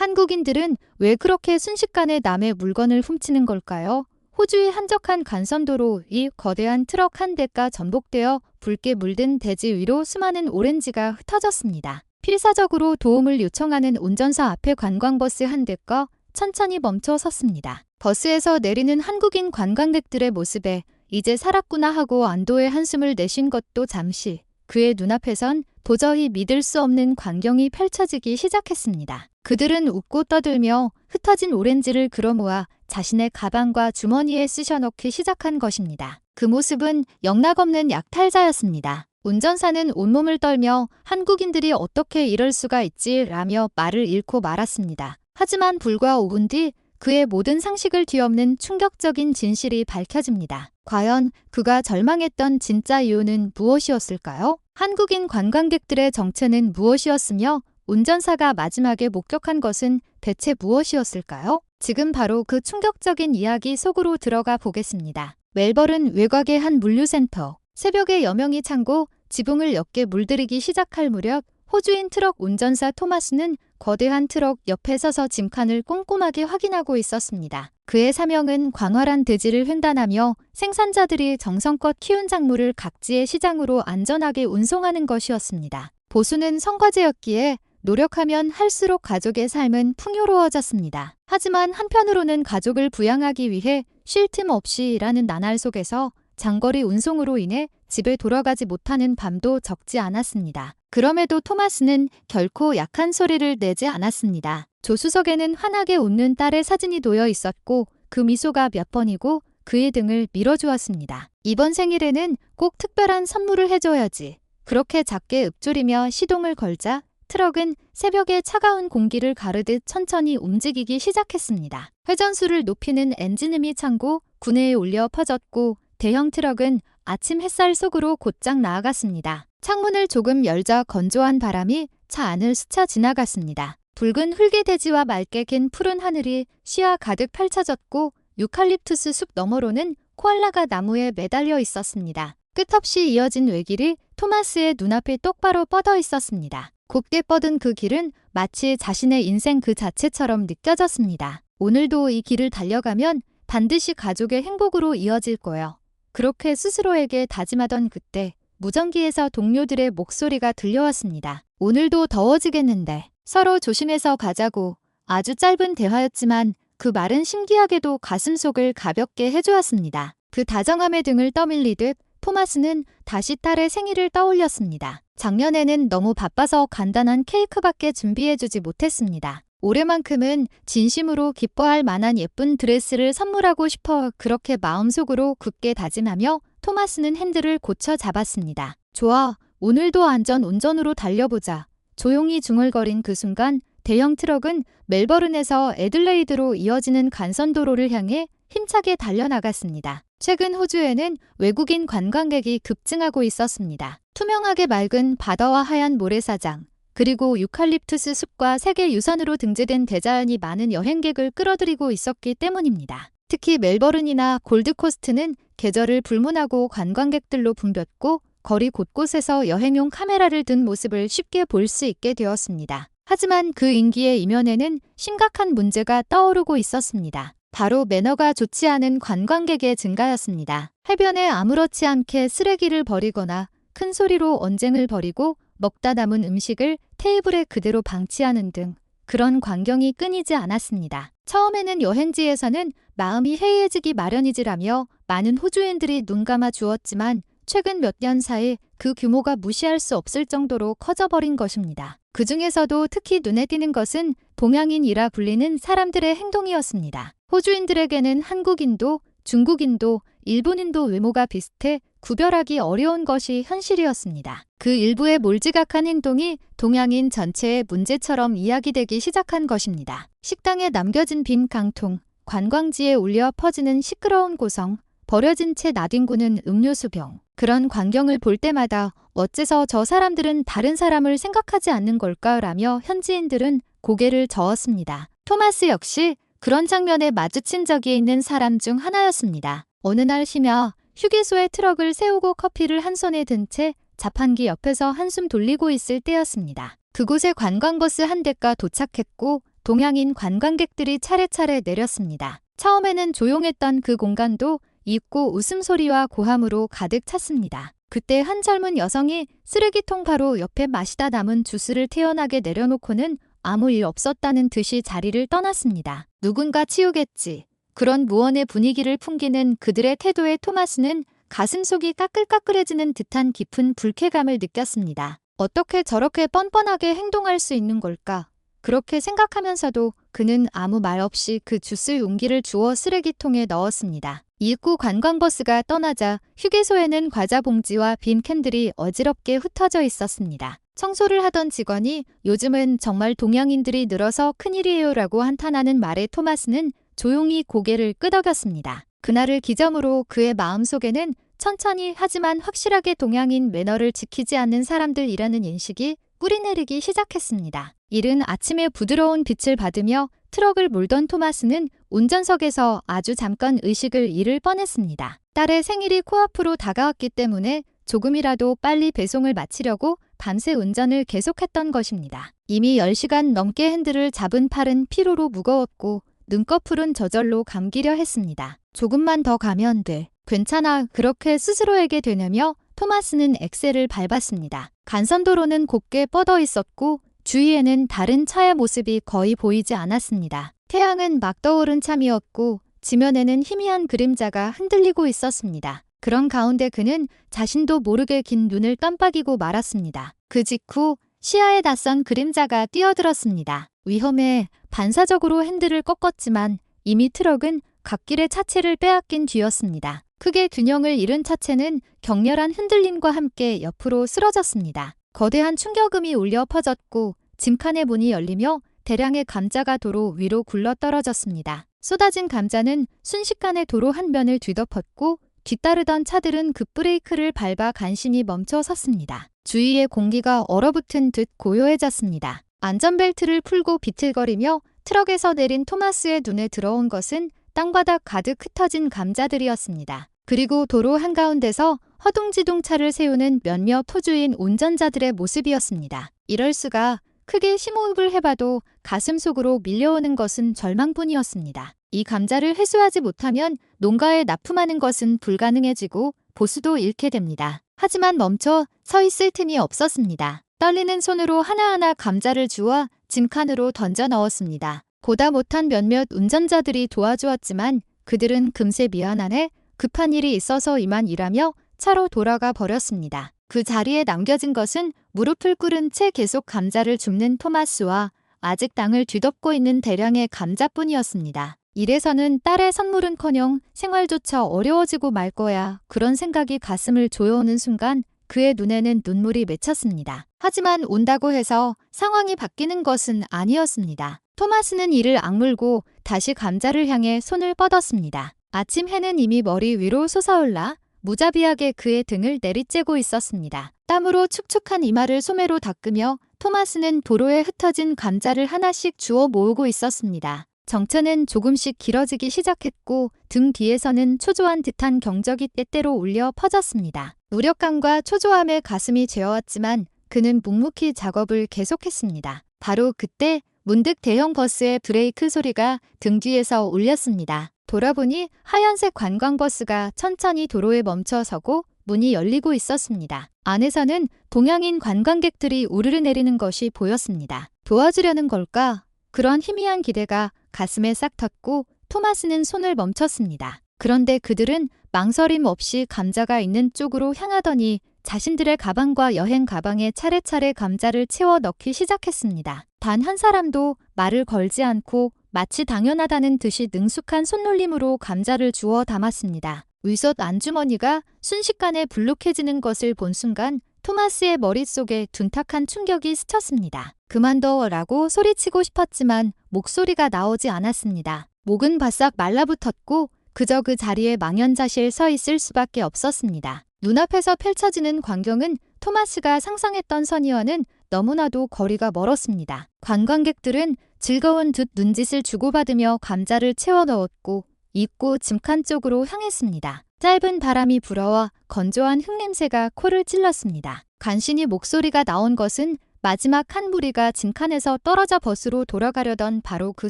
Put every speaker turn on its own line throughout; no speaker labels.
한국인들은 왜 그렇게 순식간에 남의 물건을 훔치는 걸까요? 호주의 한적한 간선도로 이 거대한 트럭 한 대가 전복되어 붉게 물든 대지 위로 수많은 오렌지가 흩어졌습니다. 필사적으로 도움을 요청하는 운전사 앞에 관광버스 한 대가 천천히 멈춰 섰습니다. 버스에서 내리는 한국인 관광객들의 모습에 이제 살았구나 하고 안도의 한숨을 내쉰 것도 잠시, 그의 눈앞에선 도저히 믿을 수 없는 광경이 펼쳐지기 시작했습니다. 그들은 웃고 떠들며 흩어진 오렌지를 끌어모아 자신의 가방과 주머니에 쑤셔넣기 시작한 것입니다. 그 모습은 영락없는 약탈자였습니다. 운전사는 온몸을 떨며 한국인들이 어떻게 이럴 수가 있지라며 말을 잃고 말았습니다. 하지만 불과 5분 뒤 그의 모든 상식을 뒤엎는 충격적인 진실이 밝혀집니다. 과연 그가 절망했던 진짜 이유는 무엇이었을까요? 한국인 관광객들의 정체는 무엇이었으며 운전사가 마지막에 목격한 것은 대체 무엇이었을까요? 지금 바로 그 충격적인 이야기 속으로 들어가 보겠습니다. 멜버른 외곽의 한 물류센터. 새벽에 여명이 창고, 지붕을 옅게 물들이기 시작할 무렵 호주인 트럭 운전사 토마스는 거대한 트럭 옆에 서서 짐칸을 꼼꼼하게 확인하고 있었습니다. 그의 사명은 광활한 대지를 횡단하며 생산자들이 정성껏 키운 작물을 각지의 시장으로 안전하게 운송하는 것이었습니다. 보수는 성과제였기에 노력하면 할수록 가족의 삶은 풍요로워졌습니다. 하지만 한편으로는 가족을 부양하기 위해 쉴 틈 없이 일하는 나날 속에서 장거리 운송으로 인해 집에 돌아가지 못하는 밤도 적지 않았습니다. 그럼에도 토마스는 결코 약한 소리를 내지 않았습니다. 조수석에는 환하게 웃는 딸의 사진이 놓여 있었고 그 미소가 몇 번이고 그의 등을 밀어주었습니다. 이번 생일에는 꼭 특별한 선물을 해줘야지. 그렇게 작게 읊조리며 시동을 걸자 트럭은 새벽의 차가운 공기를 가르듯 천천히 움직이기 시작했습니다. 회전수를 높이는 엔진음이 창고 구내에 울려 퍼졌고 대형 트럭은 아침 햇살 속으로 곧장 나아갔습니다. 창문을 조금 열자 건조한 바람이 차 안을 스쳐 지나갔습니다. 붉은 흙의 대지와 맑게 긴 푸른 하늘이 시야 가득 펼쳐졌고 유칼립투스 숲 너머로는 코알라가 나무에 매달려 있었습니다. 끝없이 이어진 외길이 토마스의 눈앞에 똑바로 뻗어 있었습니다. 곱게 뻗은 그 길은 마치 자신의 인생 그 자체처럼 느껴졌습니다. 오늘도 이 길을 달려가면 반드시 가족의 행복으로 이어질 거예요. 그렇게 스스로에게 다짐하던 그때 무전기에서 동료들의 목소리가 들려왔습니다. 오늘도 더워지겠는데 서로 조심해서 가자고. 아주 짧은 대화였지만 그 말은 신기하게도 가슴속을 가볍게 해주었습니다. 그 다정함의 등을 떠밀리듯 토마스는 다시 딸의 생일을 떠올렸습니다. 작년에는 너무 바빠서 간단한 케이크밖에 준비해주지 못했습니다. 올해만큼은 진심으로 기뻐할 만한 예쁜 드레스를 선물하고 싶어 그렇게 마음속으로 굳게 다짐하며 토마스는 핸들을 고쳐 잡았습니다. 좋아, 오늘도 안전 운전으로 달려보자. 조용히 중얼거린 그 순간 대형 트럭은 멜버른에서 애들레이드로 이어지는 간선도로를 향해 힘차게 달려나갔습니다. 최근 호주에는 외국인 관광객이 급증하고 있었습니다. 투명하게 맑은 바다와 하얀 모래사장, 그리고 유칼립투스 숲과 세계유산으로 등재된 대자연이 많은 여행객을 끌어들이고 있었기 때문입니다. 특히 멜버른이나 골드코스트는 계절을 불문하고 관광객들로 붐볐고 거리 곳곳에서 여행용 카메라를 든 모습을 쉽게 볼 수 있게 되었습니다. 하지만 그 인기의 이면에는 심각한 문제가 떠오르고 있었습니다. 바로 매너가 좋지 않은 관광객의 증가였습니다. 해변에 아무렇지 않게 쓰레기를 버리거나 큰 소리로 언쟁을 벌이고 먹다 남은 음식을 테이블에 그대로 방치하는 등 그런 광경이 끊이지 않았습니다. 처음에는 여행지에서는 마음이 해이해지기 마련이지라며 많은 호주인들이 눈감아 주었지만 최근 몇 년 사이 그 규모가 무시할 수 없을 정도로 커져버린 것입니다. 그 중에서도 특히 눈에 띄는 것은 동양인이라 불리는 사람들의 행동이었습니다. 호주인들에게는 한국인도, 중국인도, 일본인도 외모가 비슷해 구별하기 어려운 것이 현실이었습니다. 그 일부의 몰지각한 행동이 동양인 전체의 문제처럼 이야기되기 시작한 것입니다. 식당에 남겨진 빈 깡통, 관광지에 울려 퍼지는 시끄러운 고성, 버려진 채 나뒹구는 음료수병. 그런 광경을 볼 때마다 어째서 저 사람들은 다른 사람을 생각하지 않는 걸까라며 현지인들은 고개를 저었습니다. 토마스 역시 그런 장면에 마주친 적이 있는 사람 중 하나였습니다. 어느 날 쉬며 휴게소에 트럭을 세우고 커피를 한 손에 든 채 자판기 옆에서 한숨 돌리고 있을 때였습니다. 그곳에 관광버스 한 대가 도착했고 동양인 관광객들이 차례차례 내렸습니다. 처음에는 조용했던 그 공간도 입고 웃음소리와 고함으로 가득 찼습니다. 그때 한 젊은 여성이 쓰레기통 바로 옆에 마시다 남은 주스를 태연하게 내려놓고는 아무 일 없었다는 듯이 자리를 떠났습니다. 누군가 치우겠지. 그런 무언의 분위기를 풍기는 그들의 태도에 토마스는 가슴속이 까끌까끌해지는 듯한 깊은 불쾌감을 느꼈습니다. 어떻게 저렇게 뻔뻔하게 행동할 수 있는 걸까? 그렇게 생각하면서도 그는 아무 말 없이 그 주스 용기를 주워 쓰레기통에 넣었습니다. 입구 관광버스가 떠나자 휴게소에는 과자 봉지와 빈 캔들이 어지럽게 흩어져 있었습니다. 청소를 하던 직원이 요즘은 정말 동양인들이 늘어서 큰일이에요라고 한탄하는 말에 토마스는 조용히 고개를 끄덕였습니다. 그날을 기점으로 그의 마음속에는 천천히 하지만 확실하게 동양인 매너를 지키지 않는 사람들이라는 인식이 뿌리내리기 시작했습니다. 이른 아침에 부드러운 빛을 받으며 트럭을 몰던 토마스는 운전석에서 아주 잠깐 의식을 잃을 뻔했습니다. 딸의 생일이 코앞으로 다가왔기 때문에 조금이라도 빨리 배송을 마치려고 밤새 운전을 계속했던 것입니다. 이미 10시간 넘게 핸들을 잡은 팔은 피로로 무거웠고 눈꺼풀은 저절로 감기려 했습니다. 조금만 더 가면 돼. 괜찮아. 그렇게 스스로에게 되뇌며 토마스는 엑셀을 밟았습니다. 간선도로는 곱게 뻗어 있었고 주위에는 다른 차의 모습이 거의 보이지 않았습니다. 태양은 막 떠오른 참이었고 지면에는 희미한 그림자가 흔들리고 있었습니다. 그런 가운데 그는 자신도 모르게 긴 눈을 깜빡이고 말았습니다. 그 직후 시야에 낯선 그림자가 뛰어들었습니다. 위험해. 반사적으로 핸들을 꺾었지만 이미 트럭은 갓길의 차체를 빼앗긴 뒤였습니다. 크게 균형을 잃은 차체는 격렬한 흔들림과 함께 옆으로 쓰러졌습니다. 거대한 충격음이 울려 퍼졌고 짐칸의 문이 열리며 대량의 감자가 도로 위로 굴러떨어졌습니다. 쏟아진 감자는 순식간에 도로 한 면을 뒤덮었고 뒤따르던 차들은 급브레이크를 밟아 간신히 멈춰 섰습니다. 주위의 공기가 얼어붙은 듯 고요해졌습니다. 안전벨트를 풀고 비틀거리며 트럭에서 내린 토마스의 눈에 들어온 것은 땅바닥 가득 흩어진 감자들이었습니다. 그리고 도로 한가운데서 허둥지둥 차를 세우는 몇몇 토주인 운전자들의 모습이었습니다. 이럴 수가. 크게 심호흡을 해봐도 가슴 속으로 밀려오는 것은 절망뿐이었습니다. 이 감자를 회수하지 못하면 농가에 납품하는 것은 불가능해지고 보수도 잃게 됩니다. 하지만 멈춰 서 있을 틈이 없었습니다. 떨리는 손으로 하나하나 감자를 주워 짐칸으로 던져 넣었습니다. 보다 못한 몇몇 운전자들이 도와주었지만 그들은 금세 미안하네, 급한 일이 있어서 이만 일하며 차로 돌아가 버렸습니다. 그 자리에 남겨진 것은 무릎을 꿇은 채 계속 감자를 줍는 토마스와 아직 땅을 뒤덮고 있는 대량의 감자뿐이었습니다. 이래서는 딸의 선물은커녕 생활조차 어려워지고 말 거야. 그런 생각이 가슴을 조여오는 순간 그의 눈에는 눈물이 맺혔습니다. 하지만 온다고 해서 상황이 바뀌는 것은 아니었습니다. 토마스는 이를 악물고 다시 감자를 향해 손을 뻗었습니다. 아침 해는 이미 머리 위로 솟아올라 무자비하게 그의 등을 내리쬐고 있었습니다. 땀으로 축축한 이마를 소매로 닦으며 토마스는 도로에 흩어진 감자를 하나씩 주워 모으고 있었습니다. 정체는 조금씩 길어지기 시작했고 등 뒤에서는 초조한 듯한 경적이 때때로 울려 퍼졌습니다. 무력감과 초조함에 가슴이 죄어왔지만 그는 묵묵히 작업을 계속했습니다. 바로 그때 문득 대형 버스의 브레이크 소리가 등 뒤에서 울렸습니다. 돌아보니 하얀색 관광버스가 천천히 도로에 멈춰서고 문이 열리고 있었습니다. 안에서는 동양인 관광객들이 우르르 내리는 것이 보였습니다. 도와주려는 걸까? 그런 희미한 기대가 가슴에 싹 텄고 토마스는 손을 멈췄습니다. 그런데 그들은 망설임 없이 감자가 있는 쪽으로 향하더니 자신들의 가방과 여행 가방에 차례차례 감자를 채워 넣기 시작했습니다. 단 한 사람도 말을 걸지 않고 마치 당연하다는 듯이 능숙한 손놀림으로 감자를 주워 담았습니다. 위솥 안주머니가 순식간에 불룩해지는 것을 본 순간 토마스의 머릿속에 둔탁한 충격이 스쳤습니다. 그만둬라고 소리치고 싶었지만 목소리가 나오지 않았습니다. 목은 바싹 말라붙었고 그저 그 자리에 망연자실 서 있을 수밖에 없었습니다. 눈앞에서 펼쳐지는 광경은 토마스가 상상했던 선의와는 너무나도 거리가 멀었습니다. 관광객들은 즐거운 듯 눈짓을 주고받으며 감자를 채워 넣었고 입구 짐칸 쪽으로 향했습니다. 짧은 바람이 불어와 건조한 흙냄새가 코를 찔렀습니다. 간신히 목소리가 나온 것은 마지막 한 무리가 진칸에서 떨어져 버스로 돌아가려던 바로 그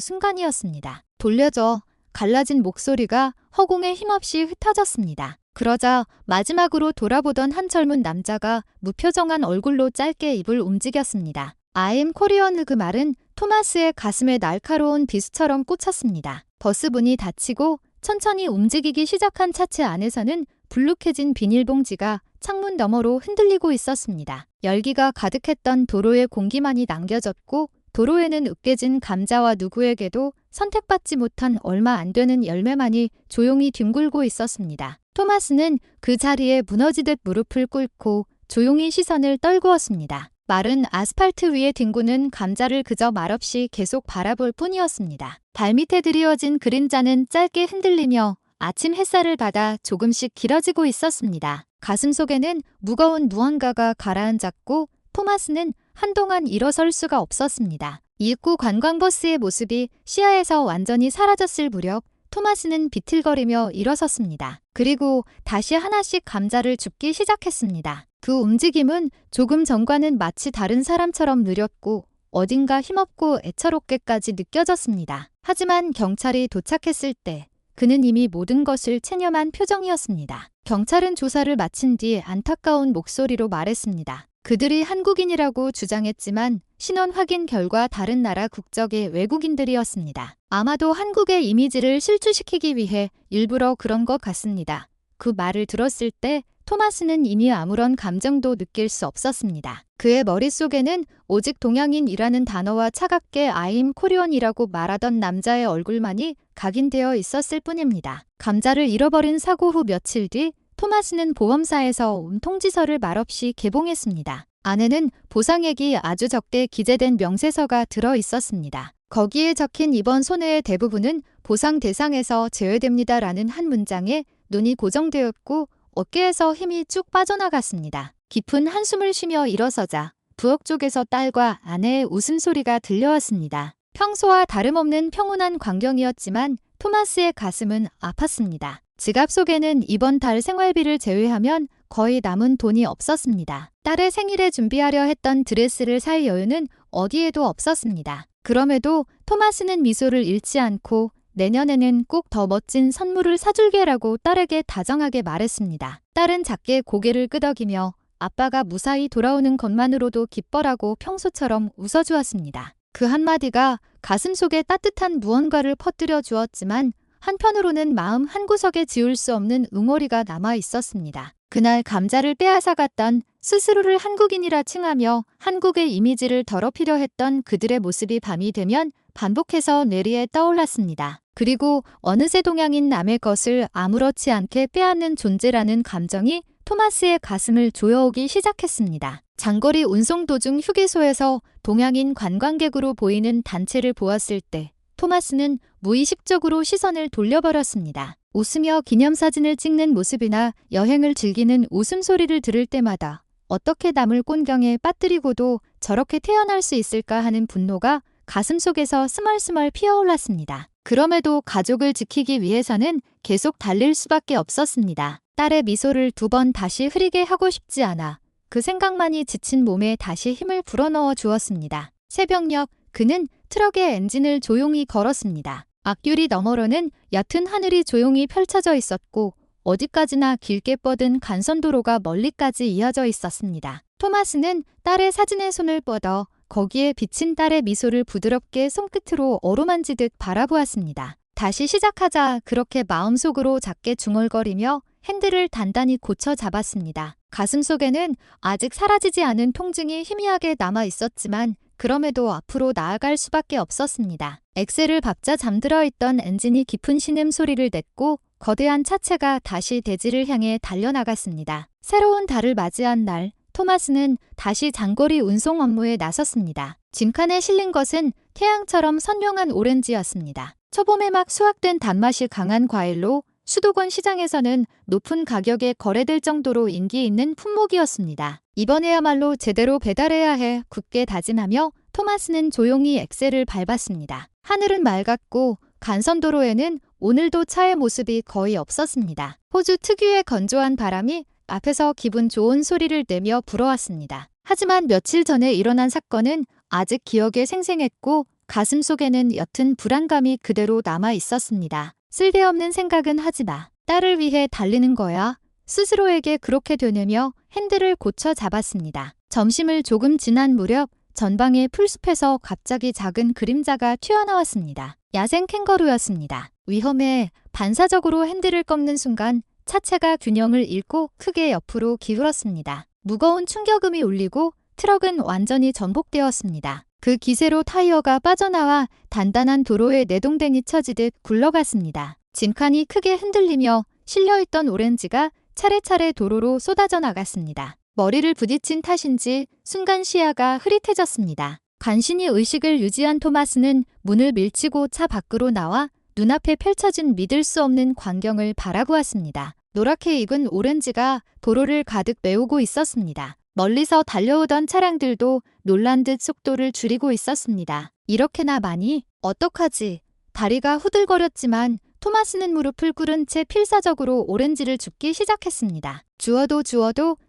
순간이었습니다. 돌려줘. 갈라진 목소리가 허공에 힘없이 흩어졌습니다. 그러자 마지막으로 돌아보던 한 젊은 남자가 무표정한 얼굴로 짧게 입을 움직였습니다. I'm Korean. 그 말은 토마스의 가슴에 날카로운 비수처럼 꽂혔습니다. 버스 문이 닫히고 천천히 움직이기 시작한 차체 안에서는 불룩해진 비닐봉지가 창문 너머로 흔들리고 있었습니다. 열기가 가득했던 도로의 공기만이 남겨졌고 도로에는 으깨진 감자와 누구에게도 선택받지 못한 얼마 안 되는 열매만이 조용히 뒹굴고 있었습니다. 토마스는 그 자리에 무너지듯 무릎을 꿇고 조용히 시선을 떨구었습니다. 마른 아스팔트 위에 뒹구는 감자를 그저 말없이 계속 바라볼 뿐이었습니다. 발밑에 드리워진 그림자는 짧게 흔들리며 아침 햇살을 받아 조금씩 길어지고 있었습니다. 가슴속에는 무거운 무언가가 가라앉았고 토마스는 한동안 일어설 수가 없었습니다. 입구 관광버스의 모습이 시야에서 완전히 사라졌을 무렵 토마스는 비틀거리며 일어섰습니다. 그리고 다시 하나씩 감자를 줍기 시작했습니다. 그 움직임은 조금 전과는 마치 다른 사람처럼 느렸고 어딘가 힘없고 애처롭게까지 느껴졌습니다. 하지만 경찰이 도착했을 때 그는 이미 모든 것을 체념한 표정이었습니다. 경찰은 조사를 마친 뒤 안타까운 목소리로 말했습니다. 그들이 한국인이라고 주장했지만 신원 확인 결과 다른 나라 국적의 외국인들이었습니다. 아마도 한국의 이미지를 실추시키기 위해 일부러 그런 것 같습니다. 그 말을 들었을 때 토마스는 이미 아무런 감정도 느낄 수 없었습니다. 그의 머릿속에는 오직 동양인이라는 단어와 차갑게 I'm Korean이라고 말하던 남자의 얼굴만이 각인되어 있었을 뿐입니다. 감자를 잃어버린 사고 후 며칠 뒤 토마스는 보험사에서 온 통지서를 말없이 개봉했습니다. 안에는 보상액이 아주 적게 기재된 명세서가 들어 있었습니다. 거기에 적힌 이번 손해의 대부분은 보상 대상에서 제외됩니다라는 한 문장에 눈이 고정되었고 어깨에서 힘이 쭉 빠져나갔습니다. 깊은 한숨을 쉬며 일어서자 부엌 쪽에서 딸과 아내의 웃음소리가 들려왔습니다. 평소와 다름없는 평온한 광경이었지만 토마스의 가슴은 아팠습니다. 지갑 속에는 이번 달 생활비를 제외하면 거의 남은 돈이 없었습니다. 딸의 생일에 준비하려 했던 드레스를 살 여유는 어디에도 없었습니다. 그럼에도 토마스는 미소를 잃지 않고 내년에는 꼭 더 멋진 선물을 사줄게라고 딸에게 다정하게 말했습니다. 딸은 작게 고개를 끄덕이며 아빠가 무사히 돌아오는 것만으로도 기뻐라고 평소처럼 웃어주었습니다. 그 한마디가 가슴속에 따뜻한 무언가를 퍼뜨려 주었지만 한편으로는 마음 한구석에 지울 수 없는 응어리가 남아 있었습니다. 그날 감자를 빼앗아갔던 스스로를 한국인이라 칭하며 한국의 이미지를 더럽히려 했던 그들의 모습이 밤이 되면 반복해서 뇌리에 떠올랐습니다. 그리고 어느새 동양인 남의 것을 아무렇지 않게 빼앗는 존재라는 감정이 토마스의 가슴을 조여오기 시작했습니다. 장거리 운송 도중 휴게소에서 동양인 관광객으로 보이는 단체를 보았을 때 토마스는 무의식적으로 시선을 돌려버렸습니다. 웃으며 기념사진을 찍는 모습이나 여행을 즐기는 웃음소리를 들을 때마다 어떻게 남을 꼰경에 빠뜨리고도 저렇게 태어날 수 있을까 하는 분노가 가슴속에서 스멀스멀 피어올랐습니다. 그럼에도 가족을 지키기 위해서는 계속 달릴 수밖에 없었습니다. 딸의 미소를 2번 다시 흐리게 하고 싶지 않아 그 생각만이 지친 몸에 다시 힘을 불어넣어 주었습니다. 새벽녘 그는 트럭의 엔진을 조용히 걸었습니다. 앞유리 너머로는 옅은 하늘이 조용히 펼쳐져 있었고 어디까지나 길게 뻗은 간선도로가 멀리까지 이어져 있었습니다. 토마스는 딸의 사진에 손을 뻗어 거기에 비친 딸의 미소를 부드럽게 손끝으로 어루만지듯 바라보았습니다. 다시 시작하자 그렇게 마음속으로 작게 중얼거리며 핸들을 단단히 고쳐 잡았습니다. 가슴속에는 아직 사라지지 않은 통증이 희미하게 남아 있었지만 그럼에도 앞으로 나아갈 수밖에 없었습니다. 엑셀을 밟자 잠들어 있던 엔진이 깊은 신음 소리를 냈고 거대한 차체가 다시 대지를 향해 달려나갔습니다. 새로운 달을 맞이한 날, 토마스는 다시 장거리 운송 업무에 나섰습니다. 짐칸에 실린 것은 태양처럼 선명한 오렌지였습니다. 초봄에 막 수확된 단맛이 강한 과일로 수도권 시장에서는 높은 가격에 거래될 정도로 인기 있는 품목이었습니다. 이번에야말로 제대로 배달해야 해 굳게 다짐하며 토마스는 조용히 엑셀을 밟았습니다. 하늘은 맑았고 간선도로에는 오늘도 차의 모습이 거의 없었습니다. 호주 특유의 건조한 바람이 앞에서 기분 좋은 소리를 내며 불어왔습니다. 하지만 며칠 전에 일어난 사건은 아직 기억에 생생했고 가슴 속에는 옅은 불안감이 그대로 남아 있었습니다. 쓸데없는 생각은 하지 마. 딸을 위해 달리는 거야. 스스로에게 그렇게 되뇌며 핸들을 고쳐 잡았습니다. 점심을 조금 지난 무렵 전방의 풀숲에서 갑자기 작은 그림자가 튀어나왔습니다. 야생 캥거루였습니다. 위험해. 반사적으로 핸들을 꺾는 순간 차체가 균형을 잃고 크게 옆으로 기울었습니다. 무거운 충격음이 울리고 트럭은 완전히 전복되었습니다. 그 기세로 타이어가 빠져나와 단단한 도로에 내동댕이 쳐지듯 굴러갔습니다. 짐칸이 크게 흔들리며 실려있던 오렌지가 차례차례 도로로 쏟아져 나갔습니다. 머리를 부딪힌 탓인지 순간 시야가 흐릿해졌습니다. 간신히 의식을 유지한 토마스는 문을 밀치고 차 밖으로 나와 눈앞에 펼쳐진 믿을 수 없는 광경을 바라보았습니다. 노랗게 익은 오렌지가 도로를 가득 메우고 있었습니다. 멀리서 달려오던 차량들도 놀란 듯 속도를 줄이고 있었습니다. 이렇게나 많이? 어떡하지? 다리가 후들거렸지만 토마스는 무릎을 꿇은 채 필사적으로 오렌지를 줍기 시작했습니다. 주워도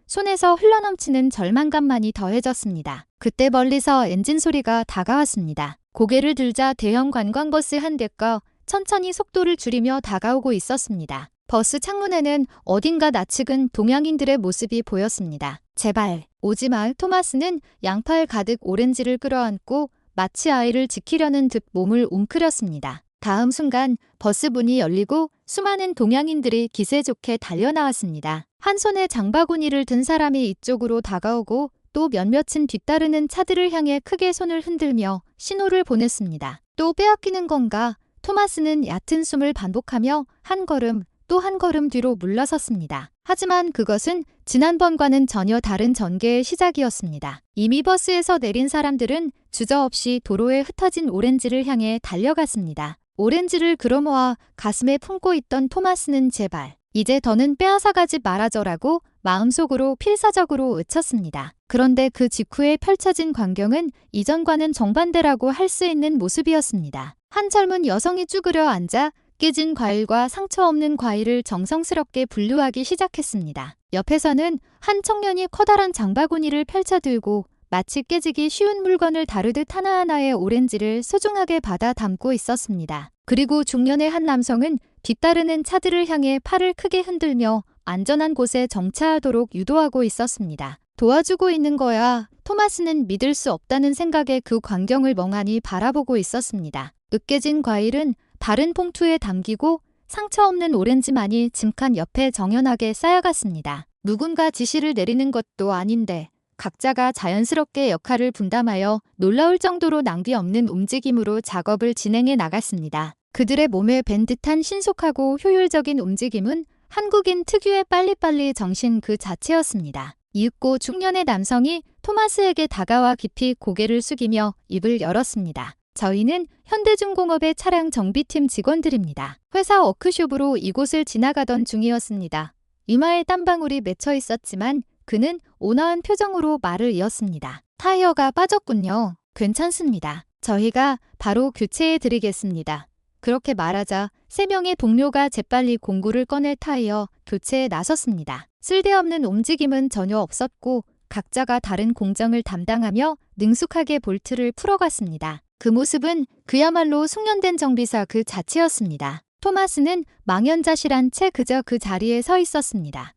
손에서 흘러넘치는 절망감만이 더해졌습니다. 그때 멀리서 엔진 소리가 다가왔습니다. 고개를 들자 대형 관광버스 한 대가 천천히 속도를 줄이며 다가오고 있었습니다. 버스 창문에는 어딘가 낯익은 동양인들의 모습이 보였습니다. 제발 오지 마. 토마스는 양팔 가득 오렌지를 끌어안고 마치 아이를 지키려는 듯 몸을 웅크렸습니다. 다음 순간 버스 문이 열리고 수많은 동양인들이 기세 좋게 달려나왔습니다. 한 손에 장바구니를 든 사람이 이쪽으로 다가오고 또 몇몇은 뒤따르는 차들을 향해 크게 손을 흔들며 신호를 보냈습니다. 또 빼앗기는 건가? 토마스는 얕은 숨을 반복하며 한 걸음 또 한 걸음 뒤로 물러섰습니다. 하지만 그것은 지난번과는 전혀 다른 전개의 시작이었습니다. 이미 버스에서 내린 사람들은 주저없이 도로에 흩어진 오렌지를 향해 달려갔습니다. 오렌지를 그어모아 가슴에 품고 있던 토마스는 제발 이제 더는 빼앗아가지 말아줘라고 마음속으로 필사적으로 외쳤습니다. 그런데 그 직후에 펼쳐진 광경은 이전과는 정반대라고 할 수 있는 모습이었습니다. 한 젊은 여성이 쭈그려 앉아 깨진 과일과 상처 없는 과일을 정성스럽게 분류하기 시작했습니다. 옆에서는 한 청년이 커다란 장바구니를 펼쳐들고 마치 깨지기 쉬운 물건을 다루듯 하나하나의 오렌지를 소중하게 받아 담고 있었습니다. 그리고 중년의 한 남성은 뒤따르는 차들을 향해 팔을 크게 흔들며 안전한 곳에 정차하도록 유도하고 있었습니다. 도와주고 있는 거야. 토마스는 믿을 수 없다는 생각에 그 광경을 멍하니 바라보고 있었습니다. 으깨진 과일은 바른 봉투에 담기고 상처 없는 오렌지만이 짐칸 옆에 정연하게 쌓여갔습니다. 누군가 지시를 내리는 것도 아닌데 각자가 자연스럽게 역할을 분담하여 놀라울 정도로 낭비 없는 움직임으로 작업을 진행해 나갔습니다. 그들의 몸에 밴 듯한 신속하고 효율적인 움직임은 한국인 특유의 빨리빨리 정신 그 자체였습니다. 이윽고 중년의 남성이 토마스에게 다가와 깊이 고개를 숙이며 입을 열었습니다. 저희는 현대중공업의 차량 정비팀 직원들입니다. 회사 워크숍으로 이곳을 지나가던 중이었습니다. 이마에 땀방울이 맺혀 있었지만 그는 온화한 표정으로 말을 이었습니다. 타이어가 빠졌군요. 괜찮습니다. 저희가 바로 교체해 드리겠습니다. 그렇게 말하자 3명의 동료가 재빨리 공구를 꺼내 타이어 교체에 나섰습니다. 쓸데없는 움직임은 전혀 없었고 각자가 다른 공정을 담당하며 능숙하게 볼트를 풀어갔습니다. 그 모습은 그야말로 숙련된 정비사 그 자체였습니다. 토마스는 망연자실한 채 그저 그 자리에 서 있었습니다.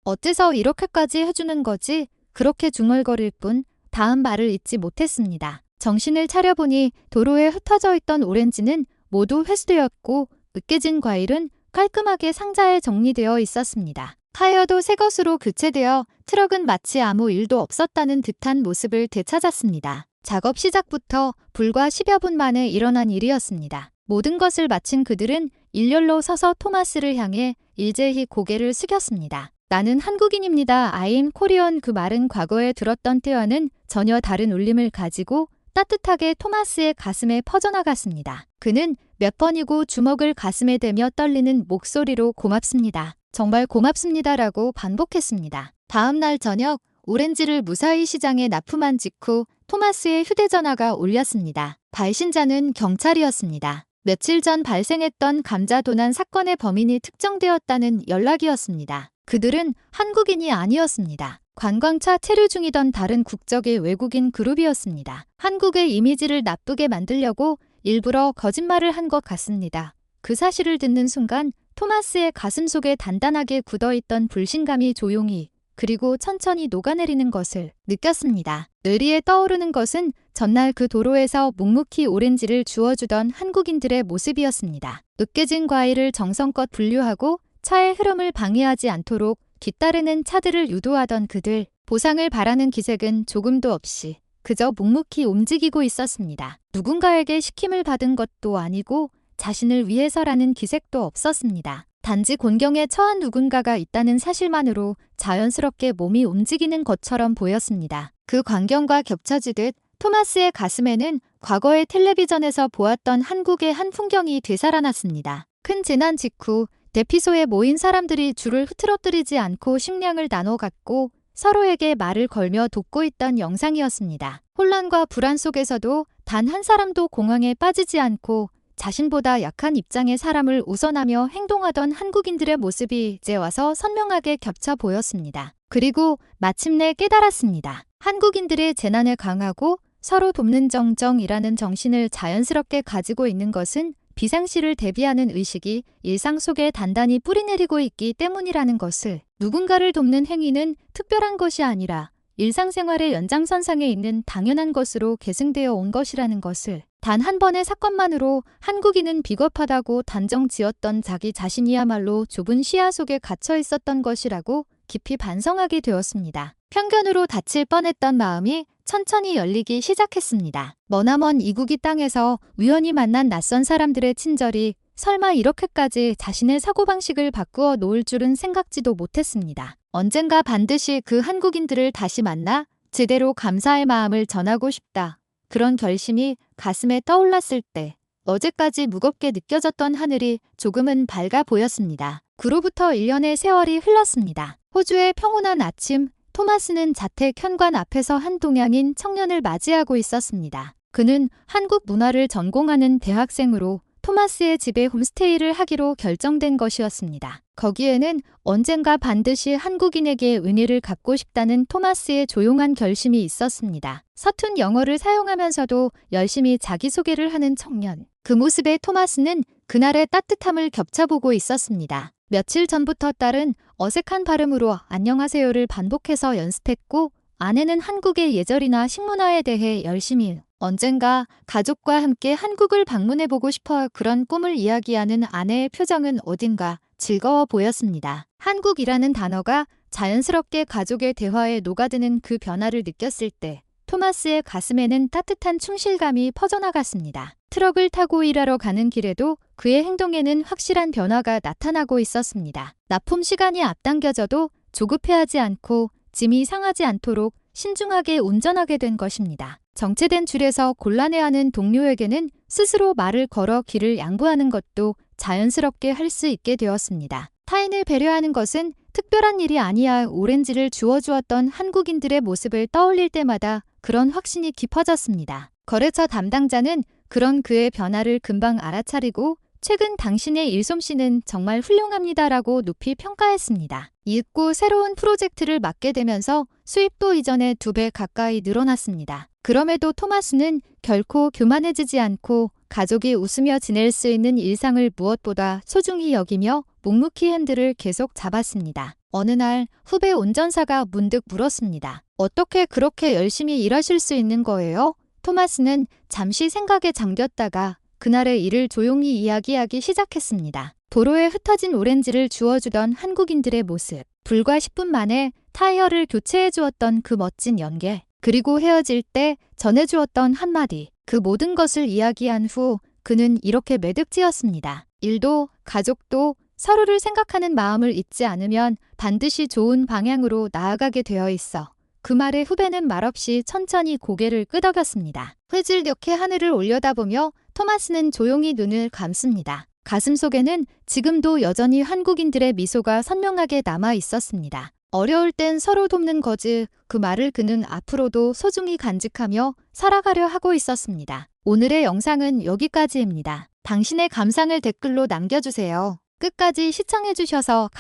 어째서 이렇게까지 해주는 거지? 그렇게 중얼거릴 뿐 다음 말을 잇지 못했습니다. 정신을 차려보니 도로에 흩어져 있던 오렌지는 모두 회수되었고 으깨진 과일은 깔끔하게 상자에 정리되어 있었습니다. 타이어도 새 것으로 교체되어 트럭은 마치 아무 일도 없었다는 듯한 모습을 되찾았습니다. 작업 시작부터 불과 10여 분 만에 일어난 일이었습니다. 모든 것을 마친 그들은 일렬로 서서 토마스를 향해 일제히 고개를 숙였습니다. 나는 한국인입니다. I'm Korean. 그 말은 과거에 들었던 때와는 전혀 다른 울림을 가지고 따뜻하게 토마스의 가슴에 퍼져나갔습니다. 그는 몇 번이고 주먹을 가슴에 대며 떨리는 목소리로 고맙습니다. 정말 고맙습니다라고 반복했습니다. 다음 날 저녁 오렌지를 무사히 시장에 납품한 직후 토마스의 휴대전화가 울렸습니다. 발신자는 경찰이었습니다. 며칠 전 발생했던 감자 도난 사건의 범인이 특정되었다는 연락이었습니다. 그들은 한국인이 아니었습니다. 관광차 체류 중이던 다른 국적의 외국인 그룹이었습니다. 한국의 이미지를 나쁘게 만들려고 일부러 거짓말을 한 것 같습니다. 그 사실을 듣는 순간 토마스의 가슴속에 단단하게 굳어있던 불신감이 조용히 그리고 천천히 녹아내리는 것을 느꼈습니다. 뇌리에 떠오르는 것은 전날 그 도로에서 묵묵히 오렌지를 주워주던 한국인들의 모습이었습니다. 으깨진 과일을 정성껏 분류하고 차의 흐름을 방해하지 않도록 뒤따르는 차들을 유도하던 그들, 보상을 바라는 기색은 조금도 없이 그저 묵묵히 움직이고 있었습니다. 누군가에게 시킴을 받은 것도 아니고 자신을 위해서라는 기색도 없었습니다. 단지 곤경에 처한 누군가가 있다는 사실만으로 자연스럽게 몸이 움직이는 것처럼 보였습니다. 그 광경과 겹쳐지듯 토마스의 가슴에는 과거의 텔레비전에서 보았던 한국의 한 풍경이 되살아났습니다. 큰 재난 직후 대피소에 모인 사람들이 줄을 흐트러뜨리지 않고 식량을 나눠 갖고 서로에게 말을 걸며 돕고 있던 영상이었습니다. 혼란과 불안 속에서도 단 한 사람도 공황에 빠지지 않고 자신보다 약한 입장의 사람을 우선하며 행동하던 한국인들의 모습이 이제 와서 선명하게 겹쳐 보였습니다. 그리고 마침내 깨달았습니다. 한국인들의 재난에 강하고 서로 돕는 정정이라는 정신을 자연스럽게 가지고 있는 것은 비상시를 대비하는 의식이 일상 속에 단단히 뿌리내리고 있기 때문이라는 것을, 누군가를 돕는 행위는 특별한 것이 아니라 일상생활의 연장선상에 있는 당연한 것으로 계승되어 온 것이라는 것을, 단 한 번의 사건만으로 한국인은 비겁하다고 단정 지었던 자기 자신이야말로 좁은 시야 속에 갇혀 있었던 것이라고 깊이 반성하게 되었습니다. 편견으로 닫힐 뻔했던 마음이 천천히 열리기 시작했습니다. 머나먼 이국이 땅에서 우연히 만난 낯선 사람들의 친절이 설마 이렇게까지 자신의 사고방식을 바꾸어 놓을 줄은 생각지도 못했습니다. 언젠가 반드시 그 한국인들을 다시 만나 제대로 감사의 마음을 전하고 싶다. 그런 결심이 가슴에 떠올랐을 때 어제까지 무겁게 느껴졌던 하늘이 조금은 밝아 보였습니다. 그로부터 1년의 세월이 흘렀습니다. 호주의 평온한 아침, 토마스는 자택 현관 앞에서 한 동양인 청년을 맞이하고 있었습니다. 그는 한국 문화를 전공하는 대학생으로 토마스의 집에 홈스테이를 하기로 결정된 것이었습니다. 거기에는 언젠가 반드시 한국인에게 은혜를 갚고 싶다는 토마스의 조용한 결심이 있었습니다. 서툰 영어를 사용하면서도 열심히 자기소개를 하는 청년. 그 모습에 토마스는 그날의 따뜻함을 겹쳐보고 있었습니다. 며칠 전부터 딸은 어색한 발음으로 안녕하세요를 반복해서 연습했고, 아내는 한국의 예절이나 식문화에 대해 열심히 언젠가 가족과 함께 한국을 방문해보고 싶어 그런 꿈을 이야기하는 아내의 표정은 어딘가 즐거워 보였습니다. 한국이라는 단어가 자연스럽게 가족의 대화에 녹아드는 그 변화를 느꼈을 때 토마스의 가슴에는 따뜻한 충실감이 퍼져나갔습니다. 트럭을 타고 일하러 가는 길에도 그의 행동에는 확실한 변화가 나타나고 있었습니다. 납품 시간이 앞당겨져도 조급해하지 않고 짐이 상하지 않도록 신중하게 운전하게 된 것입니다. 정체된 줄에서 곤란해하는 동료에게는 스스로 말을 걸어 길을 양보하는 것도 자연스럽게 할 수 있게 되었습니다. 타인을 배려하는 것은 특별한 일이 아니야. 오렌지를 주워주었던 한국인들의 모습을 떠올릴 때마다 그런 확신이 깊어졌습니다. 거래처 담당자는 그런 그의 변화를 금방 알아차리고 최근 당신의 일솜씨는 정말 훌륭합니다라고 높이 평가했습니다. 이윽고 새로운 프로젝트를 맡게 되면서 수입도 이전의 2배 가까이 늘어났습니다. 그럼에도 토마스는 결코 교만해지지 않고 가족이 웃으며 지낼 수 있는 일상을 무엇보다 소중히 여기며 묵묵히 핸들을 계속 잡았습니다. 어느 날 후배 운전사가 문득 물었습니다. 어떻게 그렇게 열심히 일하실 수 있는 거예요? 토마스는 잠시 생각에 잠겼다가 그날의 일을 조용히 이야기하기 시작했습니다. 도로에 흩어진 오렌지를 주워주던 한국인들의 모습, 불과 10분 만에 타이어를 교체해 주었던 그 멋진 연계, 그리고 헤어질 때 전해주었던 한마디, 그 모든 것을 이야기한 후 그는 이렇게 매듭지었습니다. 일도 가족도 서로를 생각하는 마음을 잊지 않으면 반드시 좋은 방향으로 나아가게 되어 있어. 그 말에 후배는 말없이 천천히 고개를 끄덕였습니다. 회질녘에 하늘을 올려다보며 토마스는 조용히 눈을 감습니다. 가슴속에는 지금도 여전히 한국인들의 미소가 선명하게 남아 있었습니다. 어려울 땐 서로 돕는 거지, 그 말을 그는 앞으로도 소중히 간직하며 살아가려 하고 있었습니다. 오늘의 영상은 여기까지입니다. 당신의 감상을 댓글로 남겨주세요. 끝까지 시청해주셔서